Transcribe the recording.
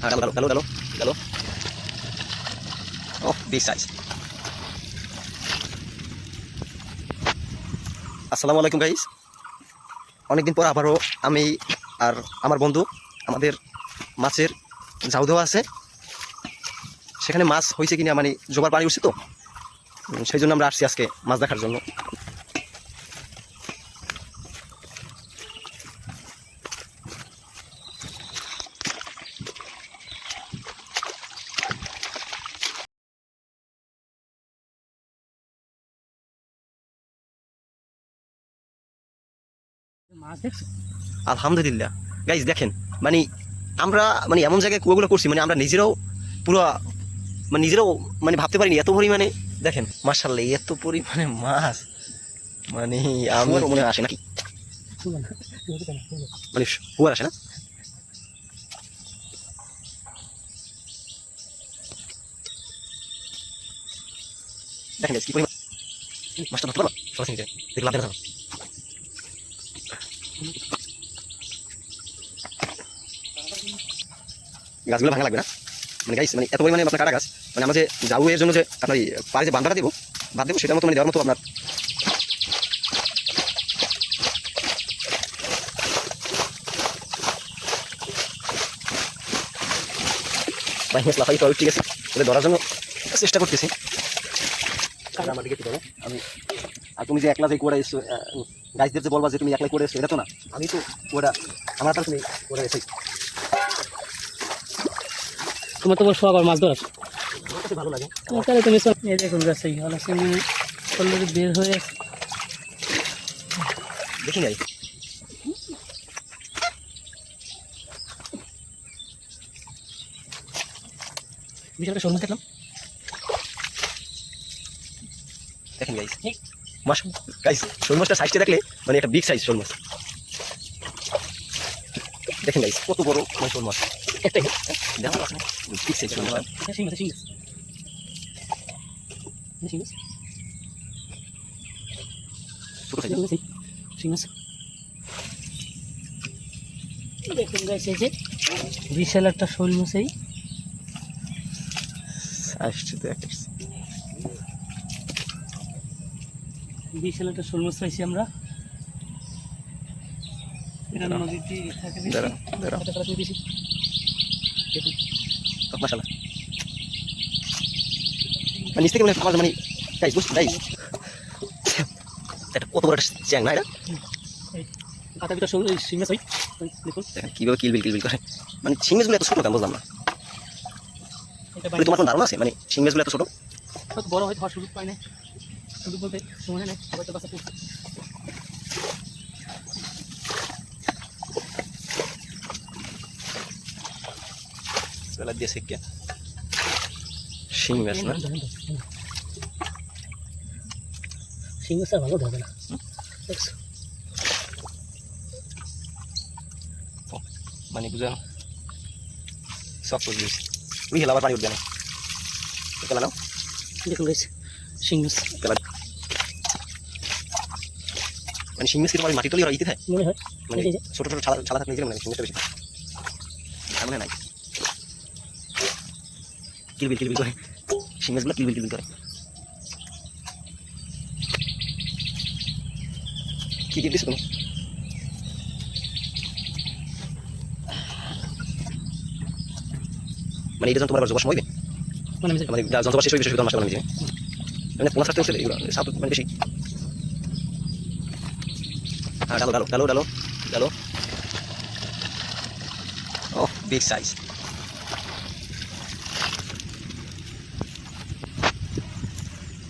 ডালো ডালো ডালো ডালো ডালো। ও big size. আসসালামু আলাইকুম guys. অনেকদিন পর আবারও আমি আর আমার বন্ধু আমাদের মাছের ঝাউ দেওয়া আছে, সেখানে মাছ হয়েছে কিনা মানে জোবার পানি উঠছে তো, সেই জন্য আমরা আসছি আজকে মাছ দেখার জন্য। আলহামদুলিল্লাহ গাইস, দেখেন মানে আমরা মানে এমন জায়গায় কুয়োগুলো করছি, মানে আমরা নিজেরাও পুরো মানে নিজেরাও মানে ভাবতে পারিনি এত পরিমাণে। দেখেন মাশাআল্লাহ এত পরিমাণে মাছ, মানে আমার মনে আসে নাকি, মানে হুয়ার আসে না। দেখেন কি পরিমাণ মাছটা ধরতে পারো, সরাসরি দেখলাম দেখা গাছগুলো ভাঙা লাগবে না, মানে গাইস মানে এত পরিমাণে আপনার কাটা গাছ, মানে আমরা যে যাবো এর জন্য যে আপনার পাড়ে যে বাঁধটা দেবো সেটার মতো মানে দেওয়ার মতো আপনার লাফাই তো ঠিক আছে, ওদের ধরার জন্য চেষ্টা করতেছি। আমার দিকে ধরো আমি, আর তুমি যে একলা যে করে এসছো গাছদের যে বলবা যে তুমি একলাই করে এসছো, এটা তো না, আমি তো ওরা আমার কাছে তুমি করে এসেছি। তোমার তো বসো আবার মাছ ধরার ভালো লাগে তাহলে তুমি সব এই দেখুন গাছ অলরেডি বের হয়ে আছে। দেখি যাই বিষয়টা শোল মাছ দেখলাম। দেখেন গাইস মাছ, গাইস শোল মাছটা সাইজটা দেখলে মানে একটা বিগ সাইজ শোল মাছ। দেখেন গাইস কত বড় মানে শোল মাছ, একটাই দেখা যাচ্ছে না, বিগ সাইজ শোল মাছ। ছোট সাইজ দেখুন গাছ এই যে বিশাল একটা শোল মাছ, এই বিশাল একটা শোল মাছ পাইছি আমরা। নদীটি থাকে বেশি। মাশাআল্লাহ মানে নিচ থেকে মানে মানে গাইস বুঝছেন গাইস এটা কত বড় একটা চ্যাং না, এটা কাটা পিটা শোল শিং মাছ। দেখুন দেখেন কীভাবে কিলবিল করে, মানে শিং মাছগুলো এত ছোটো কেন বুঝলাম না। তোমার কোনো ধারণা আছে মানে শিং মাছগুলো এত ছোটো? বড় হয়তো হওয়ার সুযোগ পায় না, সুযোগ বলতে সময় নেই, হয়তো বাচ্চা পড়ছে। দিয়েছে কে শিং মাছ না, শিং মাছ ভালো ধরবে না, দেখছো মানে বুঝলেন সব করে দিয়েছে, উই হেলা আবার পানি উঠবে না। পেলা নাও, দেখুন গাইস শিং মাছ পেলা মানে শিং মাছ কিন্তু মাটি তলি ওরা ইতে থাকে মনে হয়, মানে ছোটো ছোটো ছালা থাকলে নিজের মনে হয় শিং মাছটা বেশি তার মনে নাই। কিলবিল করে শিং মাছগুলো কিলবিল করে। কি দিস তুমি মানে এটা যখন তোমার আবার জবার সময় হবে মানে মানে যন্ত্রপাতি শেষ হয়ে বিশেষ মাসে বানানো মানে 50 টাকা এগুলো সাত মানে বেশি। হ্যাঁ ডালো ডালো ডালো ডালো ডালো। ও বিগ সাইজ।